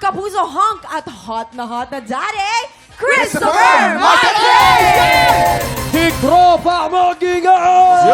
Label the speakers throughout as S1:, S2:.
S1: kapuso hunk at hot na daddy, Christopher
S2: Martinez!
S3: Tiktropa Mag-ingat!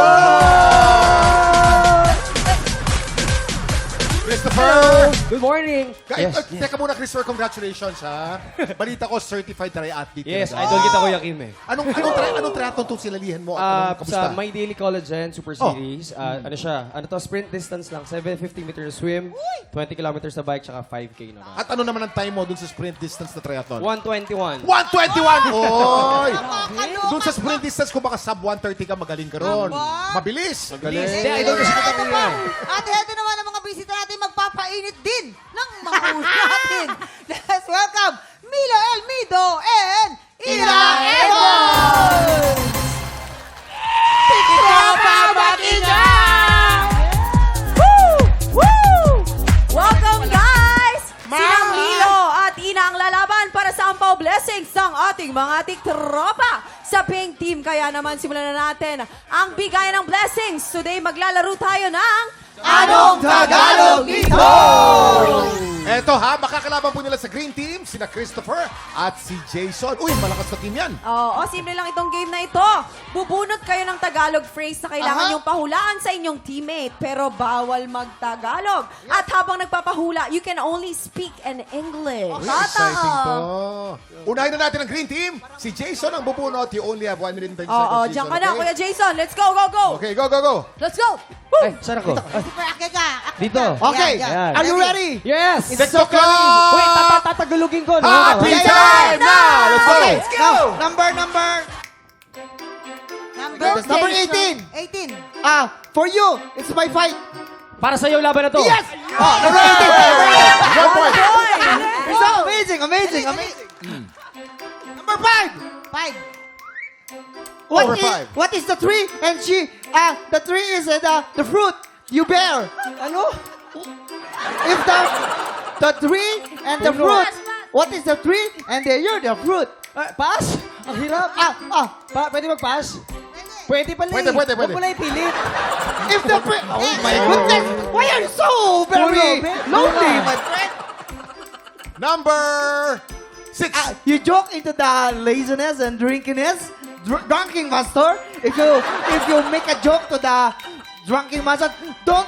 S2: Christopher!
S3: Good morning!
S2: Teka muna, Christopher, congratulations, ha? Balita ko, certified triathlete.
S3: Yes,
S2: ka na.
S3: idol kita, Kuya Kim eh.
S2: Anong triathlon itong sinalihan mo? At
S3: Sa
S2: kamusta?
S3: My Daily Collagen Super Series, ano siya, sprint distance lang, 750 meters swim, 20 kilometers na bike, tsaka 5K naman.
S2: At ano naman ang time mo dun sa sprint distance na triathlon?
S3: 121.
S2: 121! Oy! Dun sa sprint distance, kung baka sub 130 ka, magaling ka ron. Mabilis!
S3: Hindi, idol kasi kita, Kuya eh.
S4: At ito naman ang mga bisita natin magpapainit din ng mga ulo natin. Let's welcome Milo Elmido and Ira Ebon! Tiktropa Mag-ingat!
S1: Woo! Woo! Welcome, guys! Sinang Milo at Ina ang lalaban para sa ampaw blessings ng ating mga tiktropa sa Pink Team. Kaya naman simulan na natin ang bigayan ng blessings. Today maglalaro tayo ng
S4: Anong Tagalog ito?
S2: Eto ha, makakalaban po nila sa Green Team, sina Christopher at si Jason. Uy, malakas na team yan.
S1: Oo, simple lang itong game na ito. Bubunot kayo ng Tagalog phrase na kailangan niyong pahulaan sa inyong teammate, pero bawal mag-Tagalog. At habang nagpapahula, you can only speak in English.
S2: Exciting to. Unahin na natin ang Green Team. Si Jason ang bubunot. You only have 1 minute and 30 seconds.
S1: Oo, diyan ka na, Kuya Jason. Let's go, go, go!
S2: Okay, go, go, go.
S1: Let's go!
S3: Ay, saan ako?
S4: Super akit ka.
S3: Dito.
S2: Okay,
S3: Yan.
S2: are you ready?
S3: Yes!
S2: Let's go, clock!
S3: Wait, tatagulugin ko. No?
S2: Happy time now! Let's go!
S4: Okay,
S2: Let's go!
S4: Number
S1: Number
S4: 18.
S5: For you, it's my fight.
S3: Para sa'yo laban na to.
S5: Yes!
S2: Number 18! 1 point!
S5: It's so amazing. Number 5.
S4: 5.
S2: Over 5.
S5: What is the tree? And the tree is the fruit you bear. Ano? If the tree and the fruit. What is the tree and you're the fruit?
S3: Pass? Ang hirap. Pwede mag-pass? Pwede pala
S2: Pwede.
S3: Huwag mo lang ipilit.
S5: If the tree. Oh my goodness! Why are you so very lonely, my friend?
S2: Number 6.
S5: You joke into the laziness and drinkiness, drunken master. If you make a joke to the drunken master, don't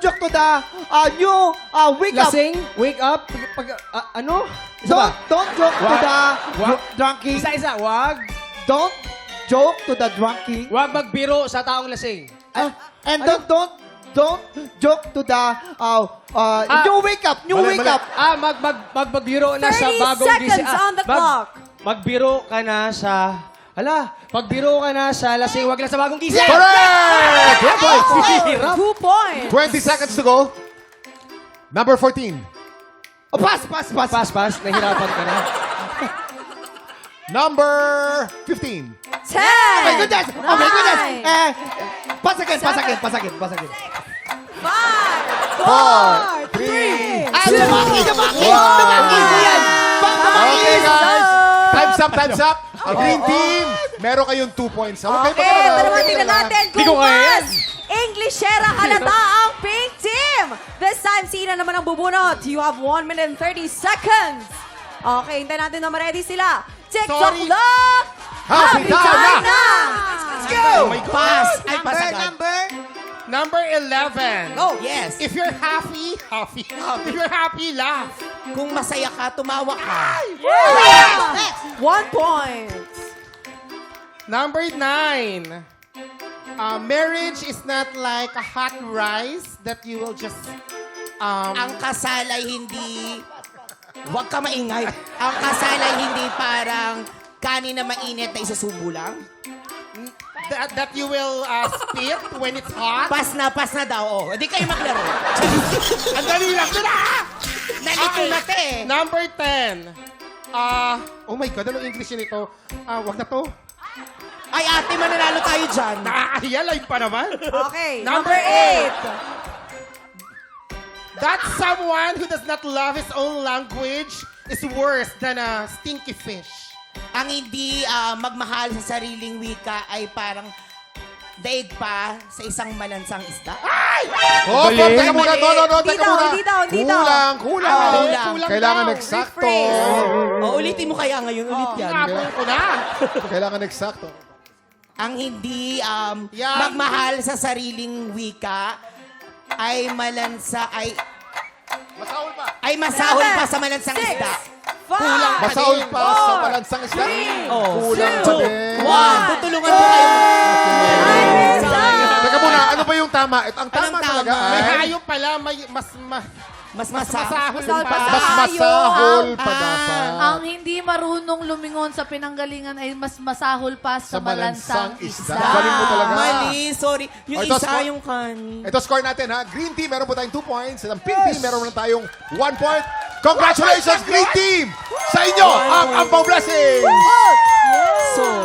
S5: joke to the new wake up.
S3: Lasing, wake up, ano? Isa ba?
S5: Don't joke to the
S3: Wag.
S5: drunken.
S3: Isa, wag.
S5: Don't joke to the drunken.
S3: Wag magbiro sa taong lasing.
S5: And don't joke to the new wake up.
S2: Mali.
S3: Magbiro na sa
S1: 30
S3: bagong
S1: seconds on the clock.
S3: Magbiro ka na sa... pagbiro ka na sa lasing, wag lang sa bagong gising.
S2: Correct! 2 points.
S3: Hirap.
S1: 2 points.
S2: 20 seconds to go. Number 14.
S5: Oh, pass.
S3: Pass. Nahirapan ka na.
S2: Number 15.
S1: 10.
S5: Oh my goodness! Pass again.
S1: 5, 4, 3,
S5: Tumaki!
S2: Okay, guys. Time's up. Ang Green Team, meron kayong 2 points. Huwag kayo
S1: Okay, ito naman tingnan natin
S3: Di ko
S1: kung
S3: kaya
S1: mas Englishera halata ang Pink Team. This time, sino naman ang bubunot? You have 1 minute and 30 seconds. Okay, hintayin natin na ma-ready sila. TikTok
S2: Sorry.
S1: lock!
S2: Happy time na!
S1: Let's
S2: go!
S6: Pass! Ay, pasagan.
S4: Number.
S6: Number 11.
S4: Go.
S6: Yes. If you're happy. If you're happy, laugh. Kung masaya ka, tumawa ka.
S4: Next.
S1: 1 point.
S6: Number 9. Marriage is not like a hot rice that you will just...
S7: Ang kasal ay hindi... Huwag ka maingay. Ang kasal ay hindi parang kanin na mainit na isusubo lang.
S6: that you will spit when it's hot.
S7: Pas na daw. Oh. Hindi kayo maglaro.
S6: Ang dali lang.
S7: Nalito na te.
S6: Number 10. Oh my God, anong English yun ito? Wag na to.
S7: Ay, ate, mananalo tayo dyan.
S6: Nakakahiya, live pa naman.
S1: Okay,
S6: Number
S1: number 8.
S6: That someone who does not love his own language is worse than a stinky fish.
S7: Ang hindi magmahal sa sariling wika ay parang daig pa sa isang malansang isda?
S2: Oh,
S3: Galing.
S2: teka muna. No,
S1: Hindi
S2: teka
S1: daw,
S2: muna.
S1: hindi daw, hindi daw.
S2: Kulang.
S7: Kulang.
S2: Kailangan eksakto.
S1: Rephrase.
S7: O, ulitin mo kaya ngayon. Ulit yan.
S6: Napon ko na.
S2: Kailangan eksakto.
S7: Ang hindi
S6: Yan.
S7: magmahal sa sariling wika ay malansa
S2: Masahol pa.
S7: ay masahol pa sa malansang
S1: 6,
S7: isda.
S1: 5,
S2: Masahol pa sa
S1: four,
S2: balansang isda.
S7: Oh,
S2: Kulang pa
S7: 2,
S2: din.
S7: 1. Tutulungan ko kayo.
S2: Teka muna, ano ba yung tama? Ang tama
S7: Anong
S2: talaga
S7: tama?
S6: May
S2: ay
S6: hayop pala, may
S7: Mas
S6: masahol
S1: Masahol
S6: pa.
S1: pa.
S2: mas masahol pa dapat.
S8: Ang hindi marunong lumingon sa pinanggalingan ay mas masahol pa sa malansang isda.
S2: Galing mo talaga.
S7: Mali, sorry. Yung
S2: Oh, ito,
S7: isa
S2: score.
S7: yung kanin.
S2: Ito score natin ha. Green team, meron po tayong 2 points. At ang pink team, meron na tayong 1 point. Congratulations, Green team! Sa inyo, ang Ampaw Blessings!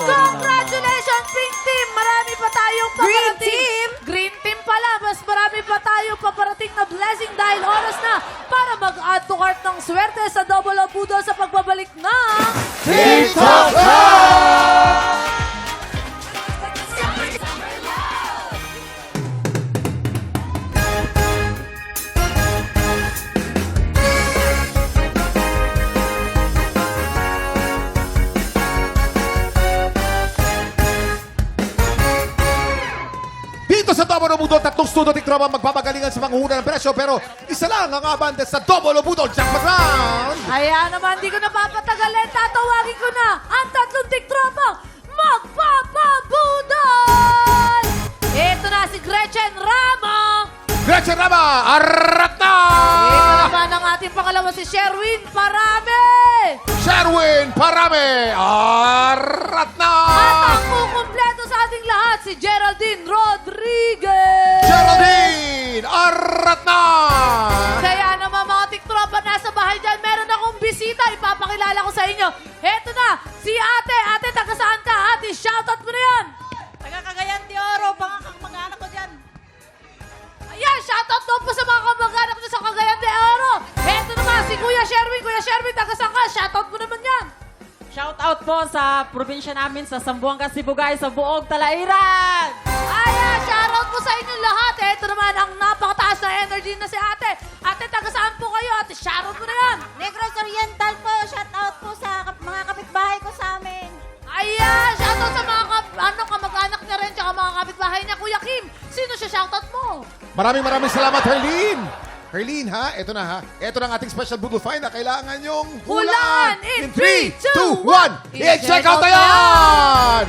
S8: Congratulations, Pink Team! Marami pa tayong
S1: Green
S8: paparating.
S1: team?
S8: Green Team pala. Mas marami pa tayong paparating na blessing dahil oras na para mag-add to cart ng swerte sa double o budol sa pagbabalik ng...
S2: TikTok Dito sa Double o Budol, 3 studio tiktropa magpapagalingan sa panguhuna ng presyo. Pero isa lang ang abante sa Double o Budol Jackpot Round!
S8: Kaya naman, di ko napapatagalin. Tatawagin ko na ang 3 tiktropang magpapabudol! Ito na si Gretchen Rama.
S2: Gretchen Rama, arat na!
S8: Ito naman ang ating pangalawa si Sherwin Parame.
S2: Sherwin Parame, arat na!
S8: At ang kukumpleto sa ating lahat, si Geraldine Rodriguez.
S2: Geraldine, arat na!
S8: Kaya naman mga tiktropa nasa bahay dyan, meron akong bisita. Ipapakilala ko sa inyo. Heto na, si ate. Ate, taga saan ka? Ate, shoutout mo na yan.
S4: Taga Cagayan de Oro, mga anak ko dyan.
S8: Ayan, shoutout daw po sa mga kamag-anak nyo sa Cagayan de Oro. Heto naman, si Kuya Sherwin. Kuya Sherwin, taga saan ka? Shoutout mo naman yan.
S9: Shout out po sa probinsya namin sa Zamboanga, Sibugay, sa buong Talairan.
S8: Ayan, shoutout po sa inyo lahat. Heto naman ang napakataas na energy na si ate. Ate, taga saan po kayo? Ate, shoutout mo na yan.
S4: Negros Oriental po, shout out po sa mga kapitbahay ko sa amin.
S8: Ayan, shoutout sa mga kamag-anak niya rin, tsaka mga kapitbahay niya. Kuya Kim, sino siya shoutout mo?
S2: Maraming salamat, Herlene! Herlene, ha? Ito na, ha? Ito na ang ating special Budol Find na kailangan yung
S8: Hulaan in 3, 2,
S2: 1! I-check out na yan!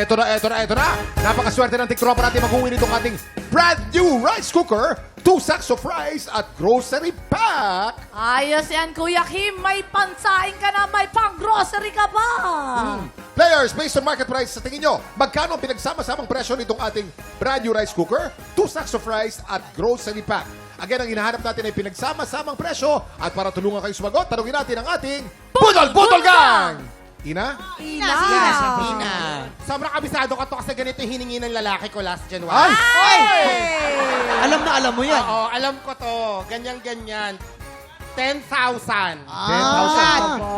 S2: Ito na. Napakaswerte ng tiktropa natin mag-uwi nitong ating brand new rice cooker, 2 sacks of rice at grocery pack.
S8: Ayos yan, Kuya Kim. May pansaing ka na, may pang-grocery ka pa.
S2: Players, based on market price, sa tingin nyo, magkano ang pinagsama-samang presyo nitong ating brand new rice cooker, 2 sacks of rice at grocery pack? Again, ang hinahanap natin ay pinagsama-samang presyo at para tulungan kayo sumagot, tanungin natin ang ating Budol Gang! Ina?
S7: Ina.
S6: Sobrang kabisado ka to kasi ganito yung hiningi ng lalaki ko last January.
S5: Alam na alam mo yan.
S6: Oo, alam ko to. Ganyan-ganyan. 10,000.
S2: 10,000.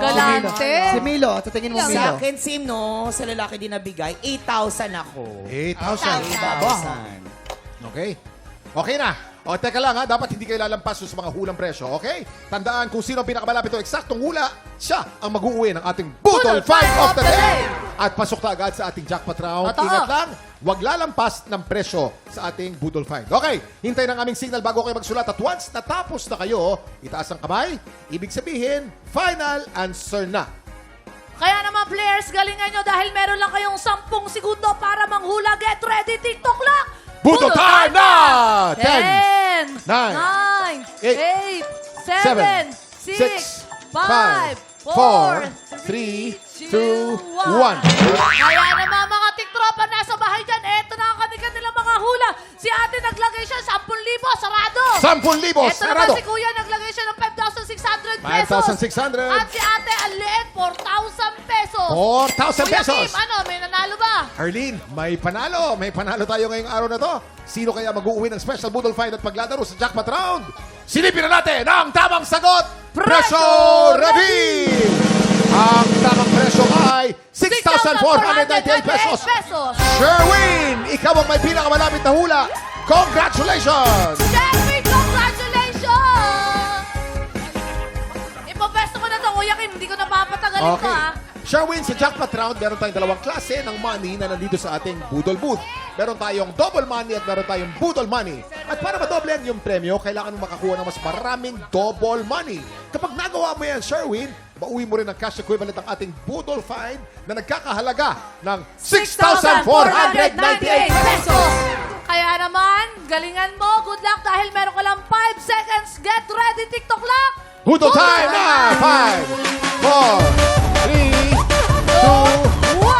S8: Galante.
S5: Si Milo, sa tingin mo
S7: Sa
S5: Milo.
S7: akin, Sim, no? Sa lalaki din nabigay, 8,000 ako.
S2: 8,000. Okay. Okay na. O, teka lang ha, dapat hindi kayo lalampas sa mga hulang presyo, okay? Tandaan kung sino ang pinakamalapit o eksaktong hula, siya ang mag-uuwi ng ating Budol Fight of the Day! At pasok na agad sa ating jackpot round.
S8: Totoo.
S2: Ingat lang, huwag lalampas ng presyo sa ating Budol Fight. Okay, hintayin ang aming signal bago kayo magsulat at once natapos na kayo, itaas ang kamay, ibig sabihin, final answer na.
S8: Kaya naman, players, galingan nyo dahil meron lang kayong 10 segundo para manghula. Get ready, TikTok clock!
S2: Budol time na!
S8: 10,
S2: 9,
S8: 9, 8, 7, 6, 5, 4,
S2: 3, 2, 1.
S8: Kaya naman mga tiktropa nasa bahay dyan, eto na ang kanilang mga hula. Si ate naglagay siya 10,000, sarado.
S2: 10,000,
S8: Eto
S2: sarado.
S8: naman si kuya naglagay siya ng 5,600 pesos.
S2: 5,600.
S8: At si ate ang liit, 4,000 pesos.
S2: 4,000
S8: Kuya
S2: pesos.
S8: Kim, ano, may nanalo ba?
S2: Arlene, may panalo. May panalo tayo ngayong araw na to. Sino kaya mag-uuwi ng special Budol Find at paglalaro sa jackpot round? Silipin na natin ang tamang sagot. Presyo Reveal! Ang tamang presyo ay 6,498 pesos. Sherwin, ikaw ang may pinakamalapit na hula. Congratulations!
S8: Jeffrey, congratulations! Ipapesto ko na ito, Kuya Kim. Hindi ko na papatagalin to, ha?
S2: Sherwin, sa jackpot round, meron tayong dalawang klase ng money na nandito sa ating Budol Booth. Meron tayong double money at meron tayong Budol money. At para madoblehan yung premyo, kailangan mo makakuha ng mas maraming double money. Kapag nagawa mo yan, Sherwin, mauwi mo rin ang cash equivalent ng ating Budol Find na nagkakahalaga ng 6,498 pesos.
S8: Kaya naman, galingan mo. Good luck dahil meron ka lang 5 seconds. Get ready, TikTok lang!
S2: Budol time na! 5, 4, 3, 2, 1.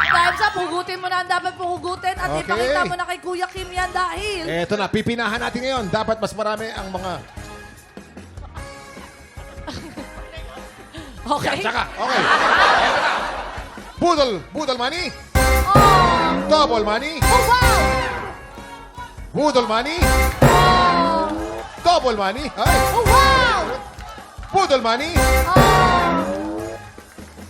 S8: Time's up! Hugutin mo na ang dapat puhugutin at
S2: Okay.
S8: ipakita mo na kay Kuya Kim yan dahil...
S2: Eto na, pipinahan natin ngayon. Dapat mas marami ang mga...
S8: Okay?
S2: Tsaka, okay. Eto na. Budol money.
S8: Oh!
S2: Double money.
S8: Oh, wow!
S2: Budol money.
S8: Oh!
S2: Double money. Ay.
S8: Oh, wow!
S2: Budol money.
S8: Oh!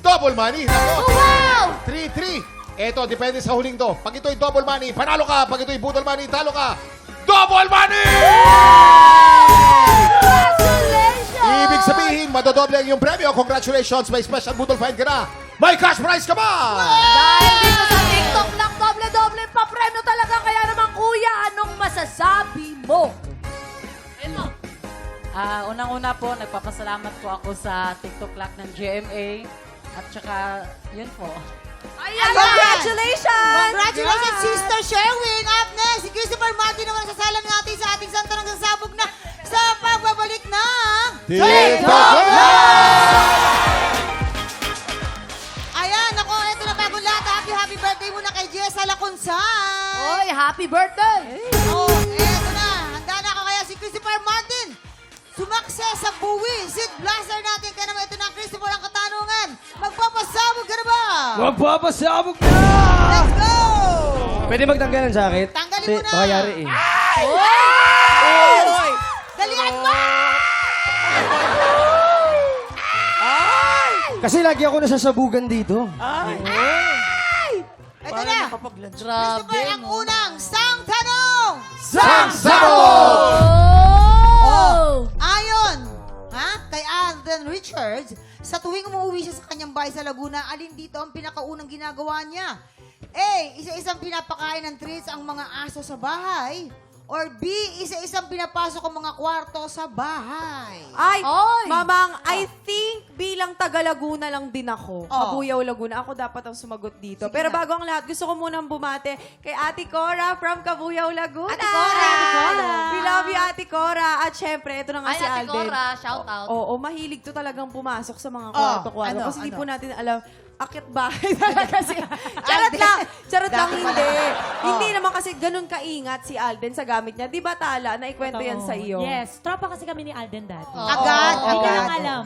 S2: Double money. Nako.
S8: Oh, wow!
S2: 3-3. Eto, depende sa huling to. Pag ito'y double money, panalo ka. Pag ito'y budol money, talo ka. Double money!
S8: Congratulations!
S2: Ibig sabihin, madodoble ang iyong premyo. Congratulations, may special budol find ka na. May cash prize ka ba?
S8: Dahil dito sa TikTok lang, doble-doble pa premyo talaga. Kaya naman, Kuya, anong masasabi mo? Ito.
S9: Unang-una po, nagpapasalamat po ako sa TikTok Lock ng GMA. At saka, yun po.
S8: Ayan!
S1: Congratulations!
S4: Congratulations, Sister Sherwin! Up next, si Christopher Martin naman sasalam natin sa ating santo ng sabog na sa pagbabalik ng...
S2: TikTok
S4: Ayan, ako, eto na bagong lahat. Happy birthday muna kay Jessa Lacunsan!
S8: Oy, happy birthday!
S4: Oh, eto na. Handa na ako kaya si Christopher Martin. Sumakses sa buwi. Seed blaster natin. Kaya naman ito na, Christopher, ang katanungan. Magpapasabog ka na ba?
S3: Magpapasabog na!
S4: Let's go!
S3: Pwede magtanggal ng jacket?
S4: Tanggalin
S3: Kasi
S4: mo na.
S3: baka yari eh.
S4: Oy! Dalian mo!
S3: Kasi lagi ako nasasabugan dito.
S4: Ito na.
S8: Grabe,
S4: Christopher, ang
S8: no?
S4: unang sang tanong.
S2: Sabog!
S8: Oh!
S4: Ayon, kay Alden Richards, sa tuwing umuwi siya sa kanyang bahay sa Laguna, alin dito ang pinakaunang ginagawa niya? A. Isa-isang pinapakain ng treats ang mga aso sa bahay. Or B. Isa-isang pinapasok ang mga kwarto sa bahay.
S1: Ay,
S8: Oy!
S1: Mamang, I think bilang taga Laguna lang din ako. Kabuyaw Laguna. Ako dapat ang sumagot dito.
S4: Sige
S1: Pero
S4: na.
S1: bago ang lahat, gusto ko munang bumate kay Ate Cora from Kabuyaw Laguna.
S4: Ate Cora! Ate Cora!
S1: We love you, Ate Cora. At syempre, ito na nga
S8: Ay,
S1: si
S8: Ate
S1: Alden.
S8: Cora, shout out.
S1: Oo, mahilig to talagang pumasok sa mga kwarto-kwarto.
S4: ano,
S1: Kasi hindi
S4: ano?
S1: po natin alam, akit bahay talaga kasi. Charot lang. Charot lang,
S4: Dati
S1: hindi.
S4: pala.
S1: Hindi naman kasi ganun kaingat si Alden sa gamit niya. Di ba, Tala? Naikwento yan sa iyo.
S10: Yes, tropa kasi kami ni Alden dati.
S4: Agad,
S10: Hindi
S4: agad.
S10: lang alam.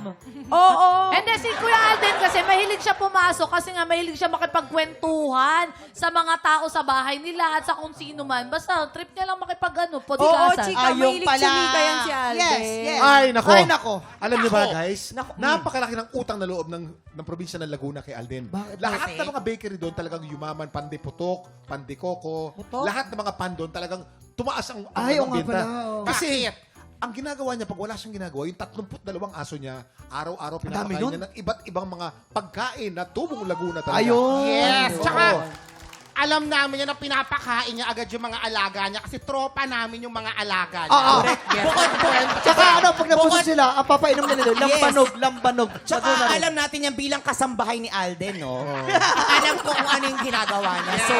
S1: Oo.
S8: And then si Kuya Alden kasi mahilig siya pumasok kasi nga mahilig siya makipagkwentuhan sa mga tao sa bahay nila at sa kung sino man. Basta trip niya lang
S1: Oo,
S8: podcasan.
S1: chika.
S4: Yung
S1: Mahilig
S4: pala.
S1: chumika yan si Alden.
S4: Yes, yes.
S2: Ay, nako.
S5: Ay, nako.
S2: Alam niyo ba, guys? Napakalaki ng utang na loob ng probinsya ng Laguna kay Alden. Lahat ng mga bakery doon talagang yumaman, pandiputok, pandikoko. Lahat ng mga pan doon talagang tumaas ang
S5: Ay, oo nga
S2: benta.
S5: pala, oo.
S2: Kasi ang ginagawa niya, pag wala siyang ginagawa, yung 32 aso niya, araw-araw pinapakain
S5: nun.
S2: niya ng iba't ibang mga pagkain na tubong Laguna talaga.
S5: Ayun.
S6: Yes.
S2: Oo.
S6: Tsaka, alam namin yan na pinapakain niya agad yung mga alaga niya kasi tropa namin yung mga alaga niya.
S5: Oo.
S6: Bukod doon,
S5: Tsaka ano, pag napuso sila, ang papainom na nila, lambanog, lambanog.
S7: Tsaka
S5: Laguna rin.
S7: alam natin yan bilang kasambahay ni Alden, no? Alam ko kung ano yung ginagawa niya. So,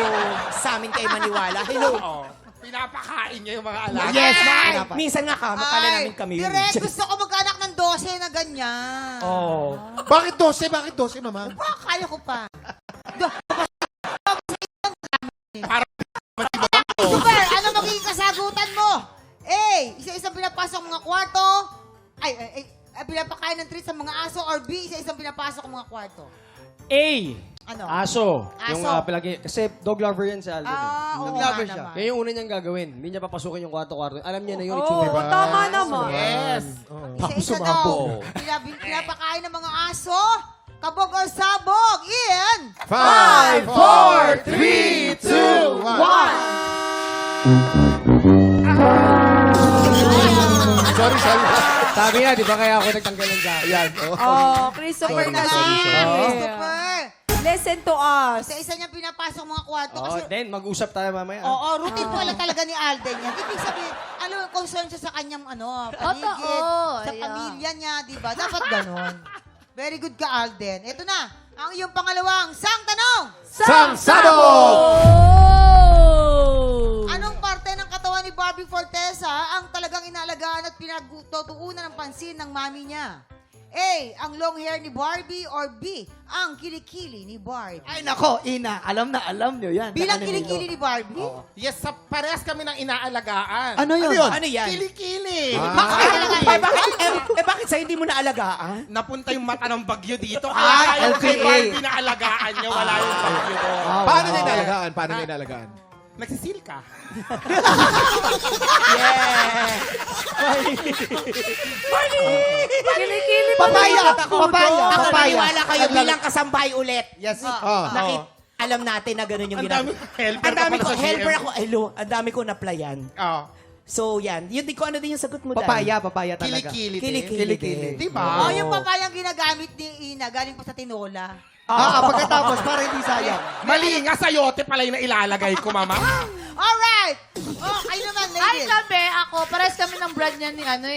S7: sa amin kayo maniwala. Hello.
S6: Oo. Pinapakain niya yung mga alaga.
S5: Yes, mga
S7: Ay,
S5: pinapa.
S7: minsan nga kamakala namin kami yun.
S4: direct, gusto ko magkaanak ng 12 na ganyan.
S7: Oh.
S2: Bakit 12? Bakit 12, mama?
S4: Kaya ko pa. Super, ano magiging kasagutan mo? A. Isa-isang pinapasok ang mga kwarto. Ay, pinapakain ng treats sa mga aso. Or B. Isa-isang pinapasok ang mga kwarto.
S3: A.
S4: Ano?
S3: Aso. Yung
S4: Aso.
S3: palagi. Kasi dog lover yan si Alden.
S4: Oo
S5: Dog
S4: nga
S5: lover siya.
S4: naman.
S3: Kaya yung una niyang gagawin, hindi niya papasukin yung kwarto-kwarto. Alam niya na yun,
S1: Oo,
S3: itsura.
S1: tama naman.
S6: Yes.
S4: Isa-isa daw. Pinapakain ng mga aso. Kabog or sabog. In
S2: 5, 4, 3, 2, 1. Sorry.
S3: Sabi niya, di ba kaya ako nagtanggal ng jacket?
S2: Ayan.
S1: Oh, Christopher na
S4: Christopher.
S1: Listen to us.
S4: Isa-isa niyang pinapasok mga kwarto.
S3: Oh,
S4: Kasi,
S3: then, mag-usap tayo mamaya.
S4: oo, routine pala talaga ni Alden yan. Ibig sabihin, concern siya sa kanyang paligid,
S8: Totoo,
S4: sa
S8: yeah.
S4: pamilya niya, di ba? Dapat ganon. Very good ka, Alden. Ito na, ang iyong pangalawang sang tanong.
S2: Sang Sabog!
S4: Anong parte ng katawan ni Barbie Fortesa ang talagang inaalagaan at pinagtutuunan ng pansin ng mami niya? A, ang long hair ni Barbie or B, ang kilikili ni Barbie?
S5: Ay, nako, Ina. Alam na alam nyo yan.
S4: Bilang
S5: Ano
S4: kilikili
S5: nito?
S4: ni Barbie?
S6: Yes, parehas kami ng inaalagaan.
S5: Ano yun?
S7: Ano yan?
S6: Kili-kili.
S7: Bakit sa'yo hindi mo naalagaan?
S6: Napunta yung mata ng bagyo dito.
S5: Ay,
S6: Kaya ayaw ko kay
S5: LPA.
S6: Barbie na alagaan niya. Wala yung bagyo doon.
S2: Paano niya inalagaan? Paano niya inalagaan?
S6: Nagsisil ka.
S8: Kilikili pa
S5: Papaya! Papaya!
S7: Ako
S5: Papaya!
S7: naniwala kayo bilang kasambahay ulit.
S5: Yes.
S7: Alam natin na gano'n yung
S6: Ang
S7: ginagawa.
S6: dami helper
S7: Ang dami
S6: ka
S7: ko,
S6: pala sa
S7: helper
S6: GM.
S7: ako. Ay, lo, ang dami ko na-applyan.
S6: Oh.
S7: So, yan. Yun, di ko ano din yung sagot mo, Dan.
S5: Papaya talaga.
S6: Kilikili.
S7: Kilikili.
S5: Kilikili.
S6: Di ba?
S4: Oh, yung papayang ginagamit ni Ina, galing pa sa tinola.
S5: Pagkatapos, para hindi sayang.
S6: Mali nga, sayote pala yung nailalagay ko, mama.
S4: Alright! Oh, kayo naman,
S8: Ay,
S4: ladies.
S8: pares kami ng brand niya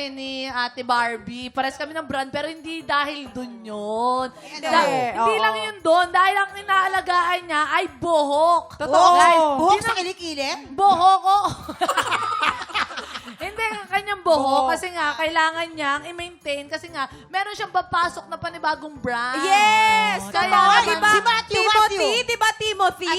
S8: ni Ate Barbie. Pares kami ng brand, pero hindi dahil dun yun. Hindi
S1: oo.
S8: lang yun dun. Dahil ang inaalagaan niya ay buhok.
S1: Totoo.
S8: Guys,
S4: Buhok sa kilikili?
S8: buhok ko. Hindi, ang kanyang buhok. Kasi nga, kailangan niyang i-maintain. Kasi nga, meron siyang papasok na panibagong brand.
S1: Yes!
S8: Kaya
S1: Totoo,
S8: naman-
S1: diba?
S4: Si Matthew,
S1: Timothy, diba Timothy?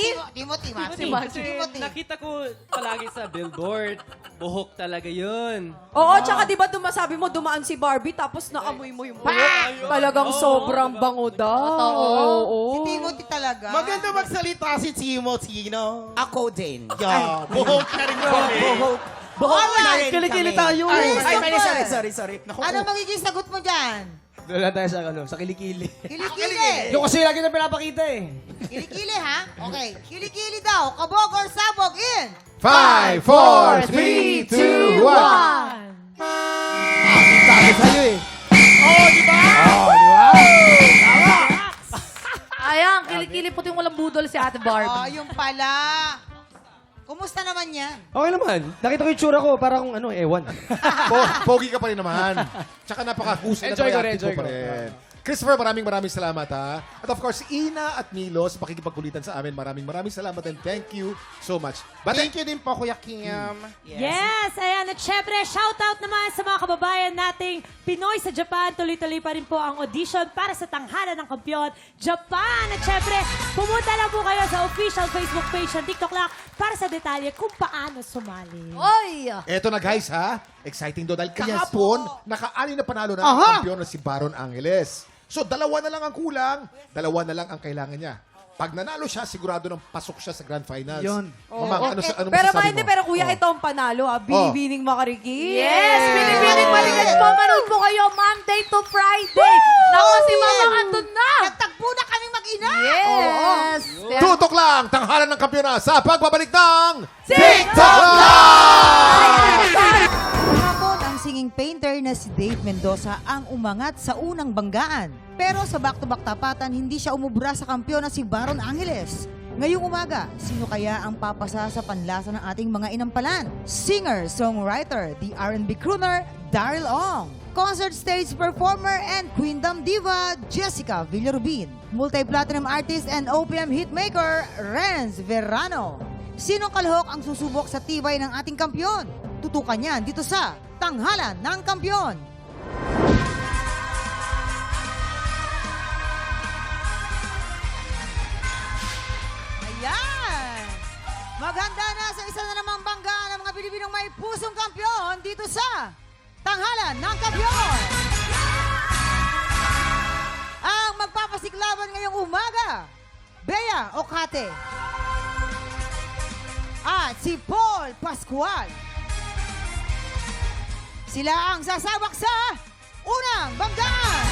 S4: Timothy.
S11: Nakita ko palagi sa billboard. Buhok talaga yun.
S1: Oo, tsaka diba sabi mo dumaan si Barbie tapos naamoy mo yung buhok. Talagang sobrang bango daw. Oo.
S4: Si Timothy talaga.
S6: Maganda magsalita si Timothy, no?
S7: Ako din.
S6: Yeah. Buhok na rin kami.
S7: Buhok na
S4: Alright.
S7: rin
S5: Kilikili
S7: kami.
S5: tayo.
S7: Ay, sorry. Naku,
S4: Ano magiging sagot mo dyan?
S3: Doon lang tayo sa kilikili.
S4: Kilikili.
S3: Yung kasi lagi na pinapakita eh.
S4: Kilikili, ha? Okay. Kilikili daw. Kabog or sabog in?
S2: 5, 4, 3, 2, 1.
S5: Sabi sa'yo eh.
S8: Ayan, kilikili puting walang budol si Ate
S4: Oh,
S8: Barbie.
S4: yung pala. Kumusta naman yan?
S3: Okay naman. Nakita ko yung tsura ko, parang ewan.
S2: Pogi ka pa rin naman. Tsaka napaka-husay na
S3: Enjoy ko rin,
S2: active
S3: enjoy
S2: pa
S3: ko.
S2: rin. Christopher, maraming salamat ha. At of course, Ina at Milo sa pakikipagkulitan sa amin. Maraming salamat and thank you so much.
S6: Thank you din po, Kuya Kim.
S10: Yes, ayan. At syempre, shoutout naman sa mga kababayan nating Pinoy sa Japan. Tuloy-tuloy pa rin po ang audition para sa tanghalan ng kampiyon, Japan. At syempre, pumunta lang po kayo sa official Facebook page ng TikTok Lock para sa detalye kung paano sumali.
S8: Oy!
S2: Eto na guys ha. Exciting daw dahil kahapon, naka-ali na panalo na ang kampiyon na si Baron Angeles. So, dalawa na lang ang kulang, dalawa na lang ang kailangan niya. Pag nanalo siya, sigurado nang pasok siya sa grand finals.
S5: Yun.
S2: Mama, ano
S1: Pero
S2: masasabi
S1: hindi,
S2: mo?
S1: pero kuya, ito ang panalo ha. Binibining makariki.
S8: Yes! Pinipinig balikan po. Manood po kayo Monday to Friday. Naku, si Mama andun na.
S4: Nagtagpo na kaming mag-ina.
S8: Yes!
S2: Tutok lang, tanghalan ng kampiyon na sa pagbabalik ng
S8: TikTok
S4: Kahapon, ang singing painter na si Dave Mendoza ang umangat sa unang banggaan. Pero sa back-to-back tapatan, hindi siya umubra sa kampiyon na si Baron Angeles. Ngayong umaga, sino kaya ang papasa sa panlasa ng ating mga inampalan? Singer, songwriter, the R&B crooner, Daryl Ong. Concert stage performer and Queendom diva, Jessica Villarubin. Multi-platinum artist and OPM hitmaker, Renz Verano. Sinong kalahok ang susubok sa tibay ng ating kampiyon? Tutukan yan dito sa Tanghalan ng Kampiyon. Ayan! Maghanda na sa isa na namang bangga ng mga Pilipinong may pusong kampiyon dito sa Tanghalan ng Kampiyon. Ang magpapasiklaban ngayong umaga, Bea Ocate. At si Paul Pascual. Sila ang sasabak sa unang banggaan.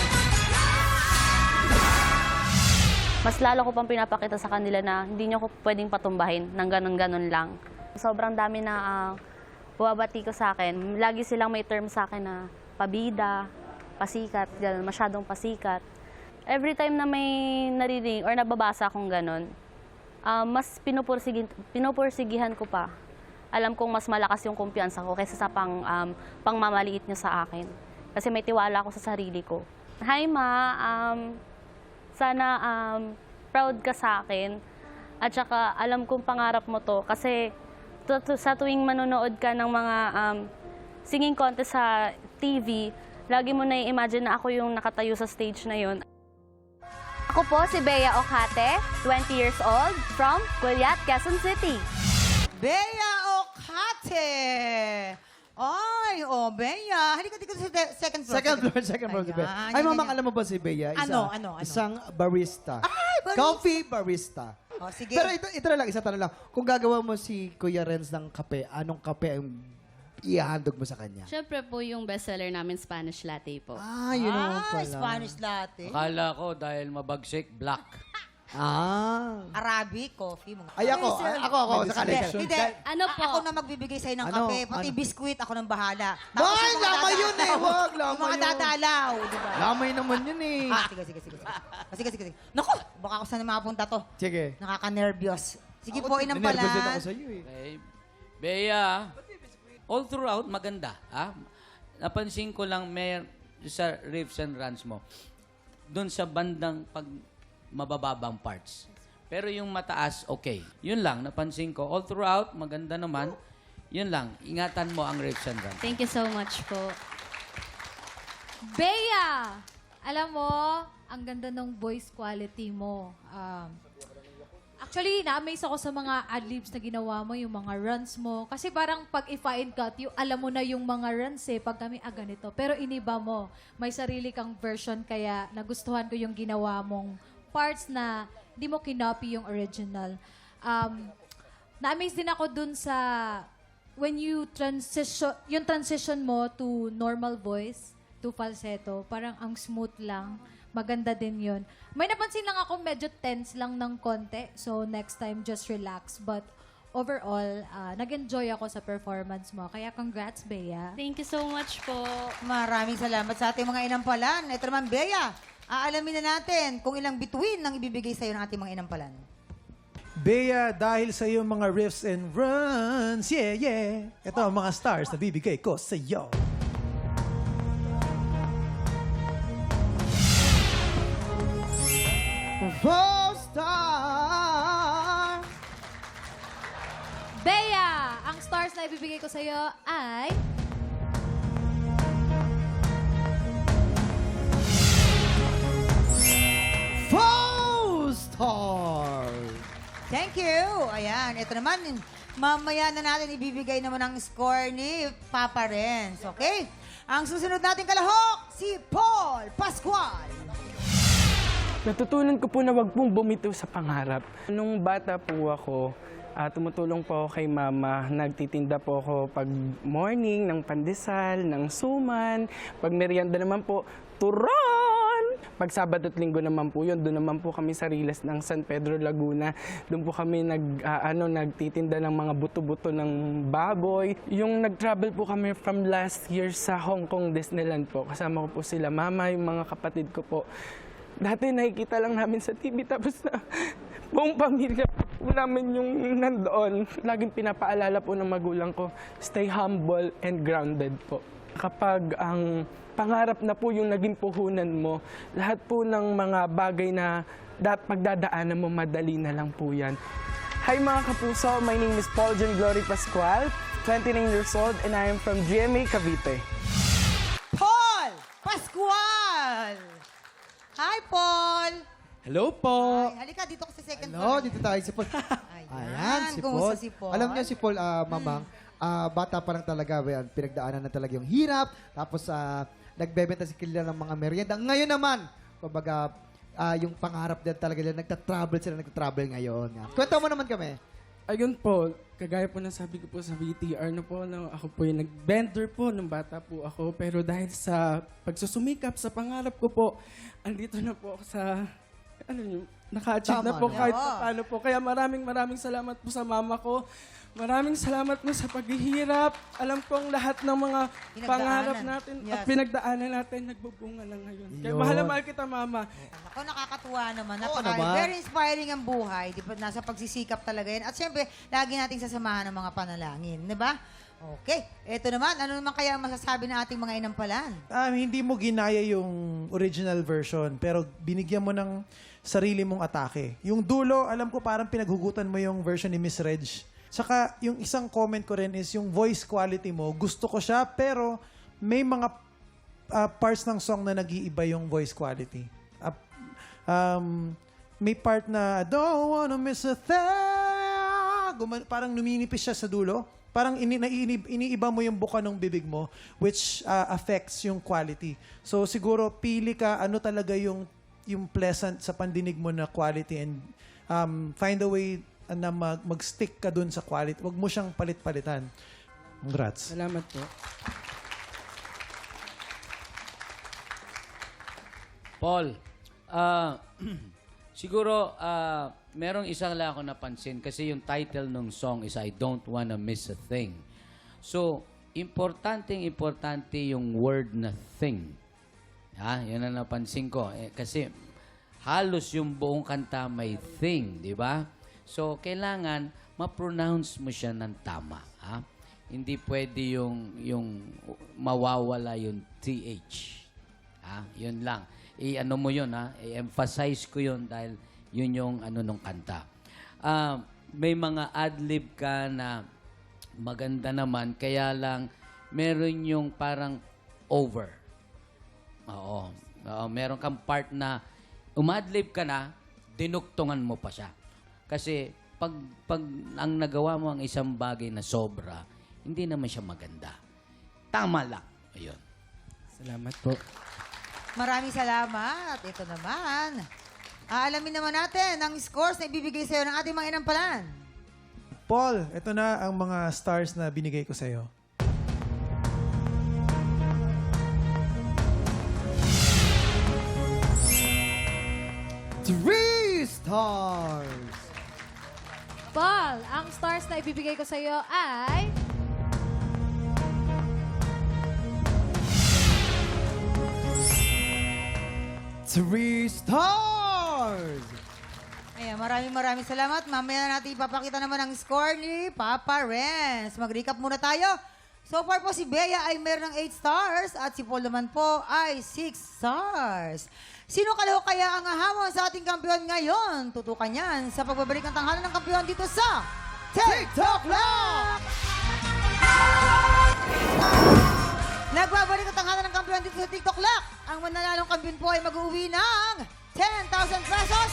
S12: Mas lalo ko pang pinapakita sa kanila na hindi nyo ko pwedeng patumbahin ng ganon-ganon lang. Sobrang dami na buwabati ko sa akin. Lagi silang may term sa akin na pabida, pasikat, ganun, masyadong pasikat. Every time na may narinig or nababasa akong ganon, mas pinupursigihan ko pa. Alam kong mas malakas yung kumpiyansa ko kaysa sa pangmamaliit nyo sa akin. Kasi may tiwala ako sa sarili ko. Hi Ma, sana proud ka sa akin. At saka alam kong pangarap mo to kasi sa tuwing manonood ka ng mga singing contest sa TV, lagi mo na i-imagine na ako yung nakatayo sa stage na yun.
S13: Ako po si Bea Ocate, 20 years old, from Gulyat, Quezon City.
S4: Bea Ocate. Ay, Bea. Halika dito sa second floor.
S5: Second floor si Bea.
S4: Ayan,
S5: Ay,
S4: yan,
S5: mamang
S4: yan.
S5: alam mo ba si Bea?
S4: Ano?
S5: Isang barista.
S4: Ay, barista.
S5: Coffee barista.
S4: Oh, sige.
S5: Pero ito na lang, isa tanong lang. Kung gagawa mo si Kuya Renz ng kape, anong kape ang ihahandog mo sa kanya?
S12: Siyempre po yung bestseller namin, Spanish Latte po.
S5: Yun naman pala.
S4: Spanish latte.
S14: Akala ko dahil mabagsik, black.
S4: Arabic, coffee.
S5: Ay, ako sa kanila.
S4: Hindi.
S12: Ano po?
S4: Ako na magbibigay sa'yo ng
S5: Ano?
S4: kape. Pati biskuit, ako nang bahala.
S5: Boy,
S4: yung mga
S5: lamay yun eh. Wag,
S4: Yung
S5: lamay
S4: mga
S5: yun.
S4: dadalaw, di ba?
S5: Lamay naman yun eh.
S4: Sige. Naku, baka ako saan mapunta to.
S5: Sige.
S4: Nakaka-nervyos. Sige po, inampalan.
S5: Nervous din ako sa'yo eh.
S14: Okay. Bea, all throughout, maganda. Napansin ko lang may sa riffs and runs mo, doon sa bandang pag mabababang parts. Pero yung mataas, okay. Yun lang, napansin ko. All throughout, maganda naman. Yun lang, ingatan mo ang riffs and runs.
S12: Thank you so much po.
S8: Bea! Alam mo, ang ganda ng voice quality mo. Actually, na-amaze ako sa mga ad-libs na ginawa mo, yung mga runs mo. Kasi parang pag i-find cut, alam mo na yung mga runs pag kami ganito. Pero iniba mo. May sarili kang version, kaya nagustuhan ko yung ginawa mong parts na hindi mo kinopy yung original. Na-amaze din ako dun sa when you transition mo to normal voice, to falsetto, parang ang smooth lang. Maganda din yun. May napansin lang ako medyo tense lang ng konti. So next time, just relax. But overall, nag-enjoy ako sa performance mo. Kaya congrats, Bea.
S12: Thank you so much po.
S4: Maraming salamat sa ating mga inampalan. Ito naman, Bea. Aalamin na natin kung ilang bituin ang ibibigay sa'yo ng ating mga inampalan.
S15: Bea, dahil sa iyong mga riffs and runs, yeah. Ito ang mga stars na bibigay ko sa iyo.
S5: Star!
S8: Bea, ang stars na ibibigay ko sa'yo ay...
S5: Star!
S4: Thank you. Ayan, ito naman. Mamaya na natin ibibigay naman ang score ni Papa Renz. Okay? Ang susunod nating kalahok, si Paul Pascual.
S16: Natutunan ko po na wag pong bumitaw sa pangarap. Nung bata po ako, tumutulong po ako kay mama. Nagtitinda po ako pag morning ng pandesal, ng suman. Pag merienda naman po, turon! Pag Sabado at Linggo naman po yun, doon naman po kami sa Riles ng San Pedro, Laguna. Doon po kami nagtitinda ng mga buto-buto ng baboy. Yung nag-travel po kami from last year sa Hong Kong Disneyland po. Kasama ko po sila mama, yung mga kapatid ko po. Dati nakikita lang namin sa TV, tapos na buong pamilya po namin yung nandoon. Laging pinapaalala po ng magulang ko, stay humble and grounded po. Kapag ang pangarap na po yung naging puhunan mo, lahat po ng mga bagay na pagdadaanan mo, madali na lang po yan. Hi mga kapuso, my name is Paul John Glory Pascual, 29 years old, and I am from GMA Cavite.
S4: Paul Pascual! Hi, Paul!
S15: Hello po!
S4: Ay, halika, dito ko sa second
S5: Hello,
S4: floor.
S5: dito tayo si Paul. Ayan, si
S4: kumusta
S5: Paul.
S4: si Paul?
S5: Alam niyo si Paul, mamang, bata pa lang talaga, pinagdaanan na talaga yung hirap. Tapos, nagbebenta si Kilila ng mga merienda. Ngayon naman, kumbaga, yung pangarap din talaga nila. Nagta-travel ngayon. Kwento mo naman kami.
S16: Ayun po, kagaya po na sabi ko po sa VTR na po, ako po yung nag-bender po nung bata po ako. Pero dahil sa pagsusumikap sa pangarap ko po, andito na po ako sa, naka-achieve na po kahit paano po. Kaya maraming salamat po sa mama ko. Maraming salamat po sa paghihirap. Alam ko ang lahat ng mga pangarap natin at pinagdaanan natin, nagbubunga na ngayon. Kaya mahal na mahal kita, mama.
S4: Ako, nakakatuwa naman.
S5: Oo naman.
S4: Very inspiring ang buhay. Di ba? Nasa pagsisikap talaga yan. At syempre, lagi nating sasamahan ng mga panalangin. Di ba? Okay. Ito naman, ano naman kaya ang masasabi ng ating mga inampalan?
S15: Hindi mo ginaya yung original version, pero binigyan mo ng sarili mong atake. Yung dulo, alam ko parang pinaghugutan mo yung version ni Miss Reg. Saka, yung isang comment ko rin is yung voice quality mo, gusto ko siya, pero may mga parts ng song na nag-iiba yung voice quality. May part na, don't wanna miss a thing. Parang numinipis siya sa dulo. Parang iniiba mo yung buka ng bibig mo, which affects yung quality. So, siguro, pili ka ano talaga yung pleasant sa pandinig mo na quality and find a way na mag-stick ka dun sa quality. Huwag mo siyang palit-palitan. Congrats.
S16: Salamat po.
S14: Paul, siguro merong isang lang ako napansin kasi yung title ng song is I Don't Wanna Miss a Thing. So, importante yung word na thing. Yan ang napansin ko. Kasi halos yung buong kanta may thing, di ba? So, kailangan ma-pronounce mo siya ng tama. Hindi pwede yung mawawala yung TH. Yun lang. I-ano mo yun, I-emphasize ko yun dahil yun yung nung kanta. May mga ad-lib ka na maganda naman, kaya lang meron yung parang over. Oo. Meron kang part na umadlib ka na, dinuktungan mo pa siya. Kasi pag ang nagawa mo ang isang bagay na sobra, hindi naman siya maganda. Tama lang. Ayun.
S16: Salamat po.
S4: Maraming salamat. Ito naman. Aalamin naman natin ang scores na ibibigay sa'yo ng ating mga inampalan.
S15: Paul, ito na ang mga stars na binigay ko sa'yo.
S5: Three stars!
S8: Paul, ang stars na ibibigay ko sa'yo ay...
S5: Three stars!
S4: Ayan, maraming salamat. Mamaya na natin ipapakita naman ang score ni Papa Renz. Mag-recap muna tayo. So far po si Bea ay meron ng 8 stars at si Paul naman po ay 6 stars. Sino kalaho kaya ang ahamon sa ating kampiyon ngayon? Tutukan yan sa pagbabalik ng tanghalan ng kampiyon dito sa TikTok Lock! Nagbabalik ang tanghalan ng kampiyon dito sa TikTok Lock. Ang mananalong kampiyon po ay mag-uwi ng 10,000 pesos.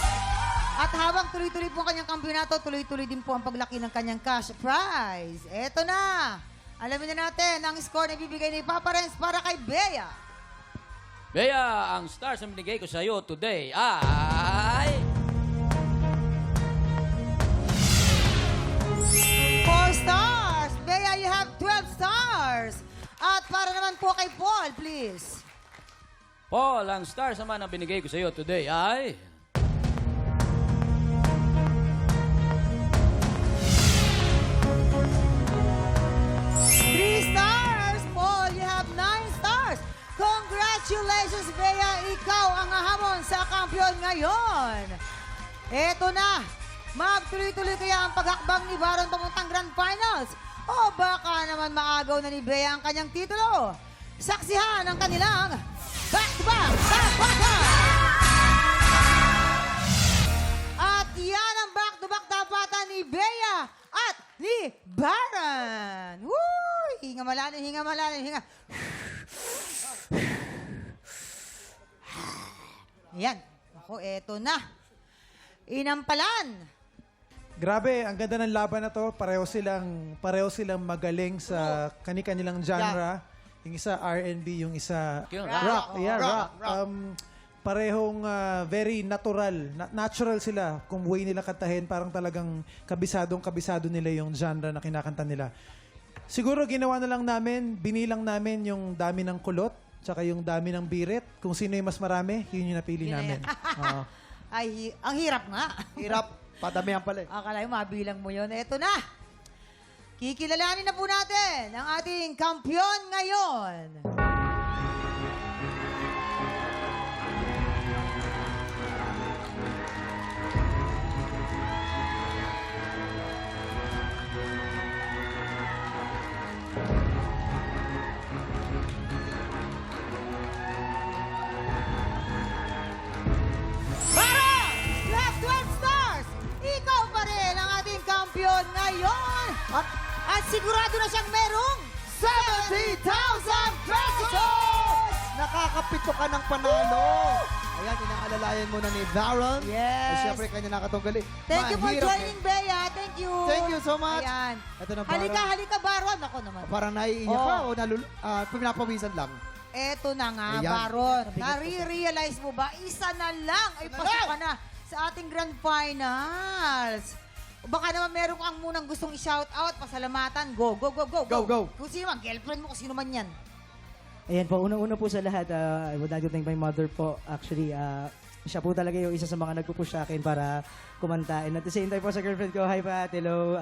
S4: At habang tuloy-tuloy po ang kanyang kampiyonato, tuloy-tuloy din po ang paglaki ng kanyang cash prize. Eto na! Alamin na natin ang score na ibibigay ni Papa Renz para kay Bea.
S14: Bea, ang stars na binigay ko sa iyo today ay...
S4: 4 stars! Bea, you have 12 stars! At para naman po kay Paul, please.
S14: Paul, ang stars naman na binigay ko sa iyo today ay...
S4: 3 stars! Paul, you have 9 stars! Congratulations, Bea! Ikaw ang ahamon sa kampiyon ngayon! Eto na! Magtuloy-tuloy kaya ang paghakbang ni Baron pamuntang Grand Finals? O baka naman maagaw na ni Bea ang kanyang titulo? Saksihan ang kanilang back-to-back tapatan! At yan ang back-to-back tapatan ni Bea at ni Baron! Woo! Hinga malalim, hinga malalim, hinga. Yan. Ako, eto na. Inampalan.
S15: Grabe, ang ganda ng laban na to. Pareho silang magaling sa kani-kanilang genre. Yung isa R&B, yung isa rock. Yeah, rock. parehong very natural. Natural sila kung way nila kantahin. Parang talagang kabisado nila yung genre na kinakanta nila. Siguro ginawa na lang namin, binilang namin yung dami ng kulot, tsaka yung dami ng birit. Kung sino yung mas marami, yun yung napili namin. Oo.
S4: Ay, ang hirap nga.
S5: Hirap. Padamihan pala eh.
S4: Akala yung mabilang mo yun. Eto na. Kikilalanin na po natin ang ating kampiyon ngayon. Black 12 Stars! Ikaw pa rin ang ating kampiyon ngayon! At sigurado na siyang merong 70,000 pesos!
S5: Nakakapito ka ng panalo. Ayan, inaalalayan mo na ni Baron.
S4: Yes.
S5: At syempre, kanya nakatunggali.
S4: Thank you for
S5: Mahirap
S4: joining, Bea. Thank you.
S5: Thank you so much.
S4: Ayan.
S5: Ito na, Baron.
S4: Halika, Baron. Ako naman.
S5: Parang naiiyak ka o pinapawisan lang?
S4: Eto na nga,
S5: Ayan.
S4: Baron. Nare-realize mo ba? Isa na lang ay pasok ka na sa ating grand finals. O baka naman meron kang munang gustong i-shout out, pasalamatan. Go.
S5: Go.
S4: Kung sino man, girlfriend mo, kung sino man yan.
S17: Ayan po, unang-una po sa lahat, I would like to thank my mother po. Actually, siya po talaga yung isa sa mga nagpupush sa akin para kumanta. And at the same time po sa girlfriend ko, hi Pat, hello.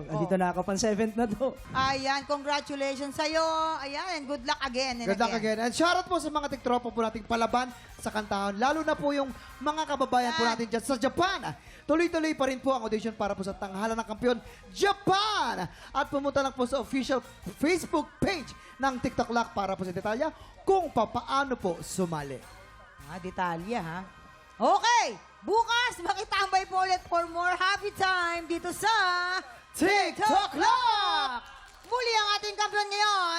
S17: Andito na ako, pan-7th na to.
S4: Ayan, congratulations sa'yo. Ayan, and good luck again.
S5: Good luck again. And shoutout po sa mga tiktropa po nating palaban sa kantahan. Lalo na po yung mga kababayan po natin dyan sa Japan. Tuloy-tuloy pa rin po ang audition para po sa Tanghalan ng Kampiyon, Japan! At pumunta lang po sa official Facebook page ng TikTok Lock para po sa detalya kung papaano po sumali.
S4: Detalya ha. Okay, bukas makitambay po ulit for more happy time dito sa
S5: TikTok Lock!
S4: Muli ang ating kampiyon ngayon,